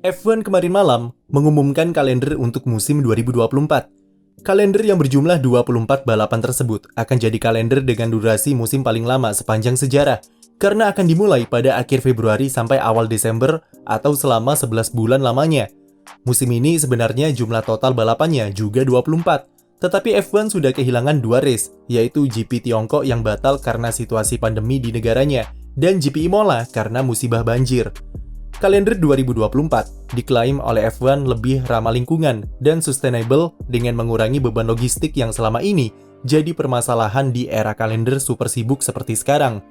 F1 kemarin malam mengumumkan kalender untuk musim 2024. Kalender yang berjumlah 24 balapan tersebut akan jadi kalender dengan durasi musim paling lama sepanjang sejarah, karena akan dimulai pada akhir Februari sampai awal Desember atau selama 11 bulan lamanya. Musim ini sebenarnya jumlah total balapannya juga 24, tetapi F1 sudah kehilangan 2 race, yaitu GP Tiongkok yang batal karena situasi pandemi di negaranya, dan GP Imola karena musibah banjir. Kalender 2024 diklaim oleh F1 lebih ramah lingkungan dan sustainable dengan mengurangi beban logistik yang selama ini jadi permasalahan di era kalender super sibuk seperti sekarang.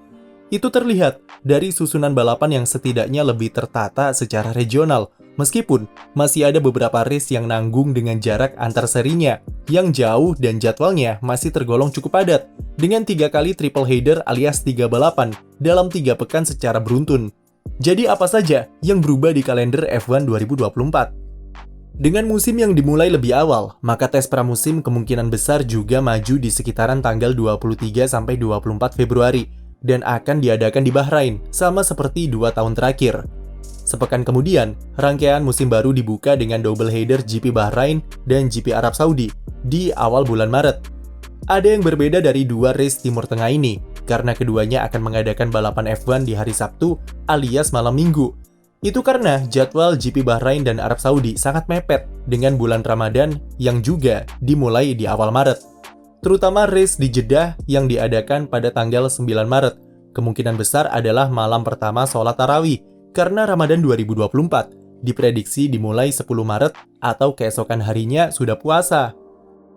Itu terlihat dari susunan balapan yang setidaknya lebih tertata secara regional, meskipun masih ada beberapa race yang nanggung dengan jarak antar serinya yang jauh dan jadwalnya masih tergolong cukup padat dengan 3 kali triple header alias 3 balapan dalam 3 pekan secara beruntun. Jadi apa saja yang berubah di kalender F1 2024? Dengan musim yang dimulai lebih awal, maka tes pramusim kemungkinan besar juga maju di sekitaran tanggal 23-24 Februari dan akan diadakan di Bahrain, sama seperti 2 tahun terakhir. Sepekan kemudian, rangkaian musim baru dibuka dengan double header GP Bahrain dan GP Arab Saudi di awal bulan Maret. Ada yang berbeda dari 2 race Timur Tengah ini, karena keduanya akan mengadakan balapan F1 di hari Sabtu alias malam Minggu. Itu karena jadwal GP Bahrain dan Arab Saudi sangat mepet dengan bulan Ramadan yang juga dimulai di awal Maret. Terutama race di Jeddah yang diadakan pada tanggal 9 Maret. Kemungkinan besar adalah malam pertama sholat tarawih, karena Ramadan 2024 diprediksi dimulai 10 Maret atau keesokan harinya sudah puasa.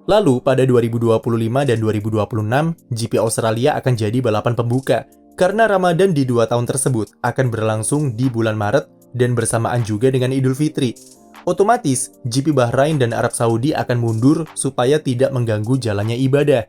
Lalu, pada 2025 dan 2026, GP Australia akan jadi balapan pembuka, karena Ramadan di 2 tahun tersebut akan berlangsung di bulan Maret dan bersamaan juga dengan Idul Fitri. Otomatis, GP Bahrain dan Arab Saudi akan mundur supaya tidak mengganggu jalannya ibadah.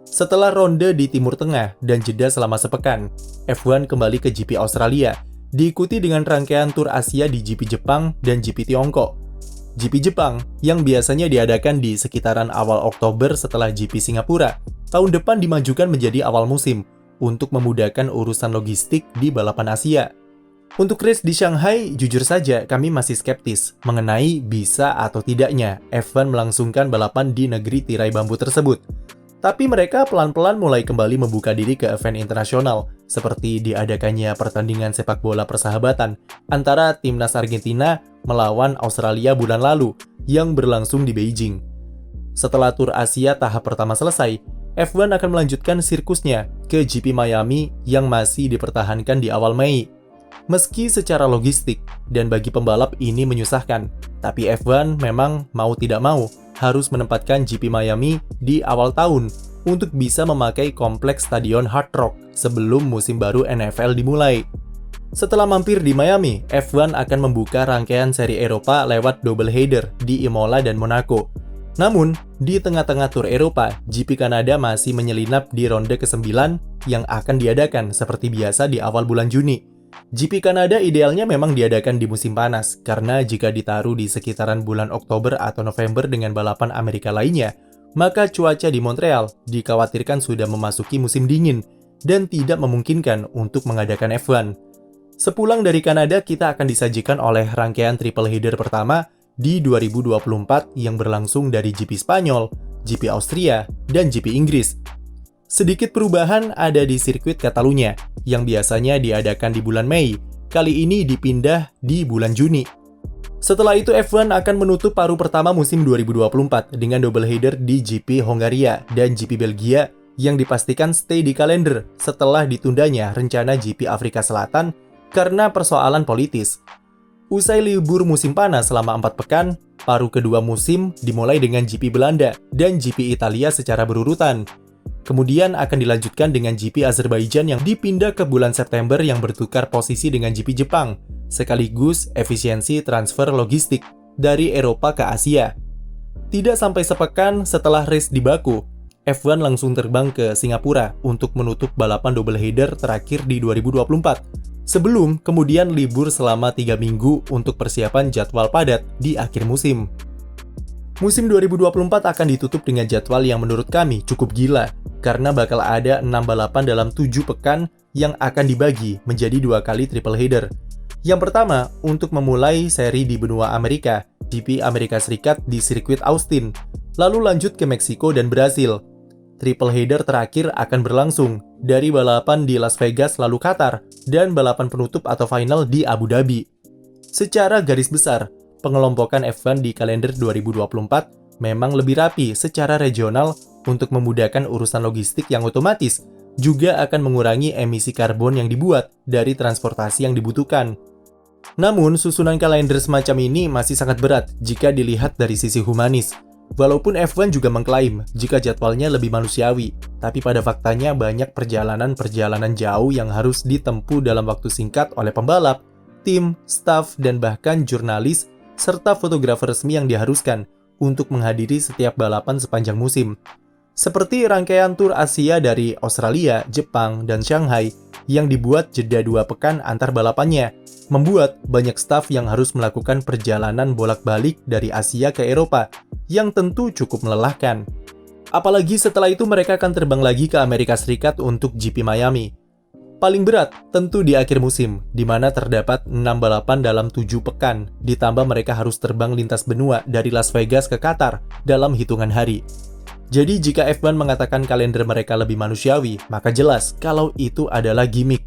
Setelah ronde di Timur Tengah dan jeda selama sepekan, F1 kembali ke GP Australia, diikuti dengan rangkaian tur Asia di GP Jepang dan GP Tiongkok. GP Jepang yang biasanya diadakan di sekitaran awal Oktober setelah GP Singapura, tahun depan dimajukan menjadi awal musim untuk memudahkan urusan logistik di balapan Asia. Untuk race di Shanghai, jujur saja kami masih skeptis mengenai bisa atau tidaknya F1 melangsungkan balapan di negeri tirai bambu tersebut. Tapi mereka pelan-pelan mulai kembali membuka diri ke event internasional, seperti diadakannya pertandingan sepak bola persahabatan antara timnas Argentina melawan Australia bulan lalu yang berlangsung di Beijing. Setelah tur Asia tahap pertama selesai, F1 akan melanjutkan sirkusnya ke GP Miami yang masih dipertahankan di awal Mei. Meski secara logistik dan bagi pembalap ini menyusahkan, tapi F1 memang mau tidak mau harus menempatkan GP Miami di awal tahun untuk bisa memakai kompleks stadion Hard Rock sebelum musim baru NFL dimulai. Setelah mampir di Miami, F1 akan membuka rangkaian seri Eropa lewat double header di Imola dan Monaco. Namun, di tengah-tengah tur Eropa, GP Kanada masih menyelinap di ronde ke-9 yang akan diadakan seperti biasa di awal bulan Juni. GP Kanada idealnya memang diadakan di musim panas, karena jika ditaruh di sekitaran bulan Oktober atau November dengan balapan Amerika lainnya, maka cuaca di Montreal dikhawatirkan sudah memasuki musim dingin dan tidak memungkinkan untuk mengadakan F1. Sepulang dari Kanada, kita akan disajikan oleh rangkaian triple header pertama di 2024 yang berlangsung dari GP Spanyol, GP Austria, dan GP Inggris. Sedikit perubahan ada di sirkuit Catalunya, yang biasanya diadakan di bulan Mei, kali ini dipindah di bulan Juni. Setelah itu F1 akan menutup paruh pertama musim 2024 dengan double header di GP Hongaria dan GP Belgia yang dipastikan stay di kalender setelah ditundanya rencana GP Afrika Selatan karena persoalan politis. Usai libur musim panas selama 4 pekan, paruh kedua musim dimulai dengan GP Belanda dan GP Italia secara berurutan. Kemudian akan dilanjutkan dengan GP Azerbaijan yang dipindah ke bulan September yang bertukar posisi dengan GP Jepang, sekaligus efisiensi transfer logistik dari Eropa ke Asia. Tidak sampai sepekan setelah race di Baku, F1 langsung terbang ke Singapura untuk menutup balapan double header terakhir di 2024, sebelum kemudian libur selama 3 minggu untuk persiapan jadwal padat di akhir musim. Musim 2024 akan ditutup dengan jadwal yang menurut kami cukup gila, karena bakal ada 6 balapan dalam 7 pekan yang akan dibagi menjadi 2 kali triple header. Yang pertama, untuk memulai seri di benua Amerika, GP Amerika Serikat di sirkuit Austin, lalu lanjut ke Meksiko dan Brasil. Triple header terakhir akan berlangsung dari balapan di Las Vegas lalu Qatar dan balapan penutup atau final di Abu Dhabi. Secara garis besar, pengelompokan F1 di kalender 2024 memang lebih rapi secara regional untuk memudahkan urusan logistik yang otomatis juga akan mengurangi emisi karbon yang dibuat dari transportasi yang dibutuhkan. Namun, susunan kalender semacam ini masih sangat berat jika dilihat dari sisi humanis. Walaupun F1 juga mengklaim jika jadwalnya lebih manusiawi, tapi pada faktanya banyak perjalanan jauh yang harus ditempuh dalam waktu singkat oleh pembalap, tim, staf, dan bahkan jurnalis, serta fotografer resmi yang diharuskan untuk menghadiri setiap balapan sepanjang musim. Seperti rangkaian tur Asia dari Australia, Jepang, dan Shanghai yang dibuat jeda 2 pekan antar balapannya, membuat banyak staf yang harus melakukan perjalanan bolak-balik dari Asia ke Eropa, yang tentu cukup melelahkan. Apalagi setelah itu mereka akan terbang lagi ke Amerika Serikat untuk GP Miami. Paling berat tentu di akhir musim, di mana terdapat 6 balapan dalam 7 pekan, ditambah mereka harus terbang lintas benua dari Las Vegas ke Qatar dalam hitungan hari. Jadi jika F1 mengatakan kalender mereka lebih manusiawi, maka jelas kalau itu adalah gimmick.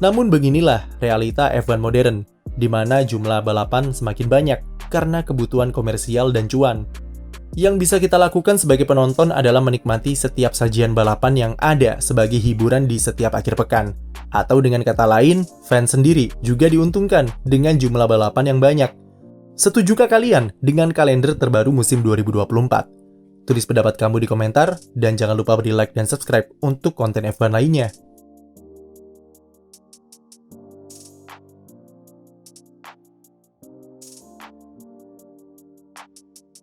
Namun beginilah realita F1 modern, di mana jumlah balapan semakin banyak karena kebutuhan komersial dan cuan. Yang bisa kita lakukan sebagai penonton adalah menikmati setiap sajian balapan yang ada sebagai hiburan di setiap akhir pekan. Atau dengan kata lain, fans sendiri juga diuntungkan dengan jumlah balapan yang banyak. Setujukah kalian dengan kalender terbaru musim 2024? Tulis pendapat kamu di komentar, dan jangan lupa beri like dan subscribe untuk konten F1 lainnya.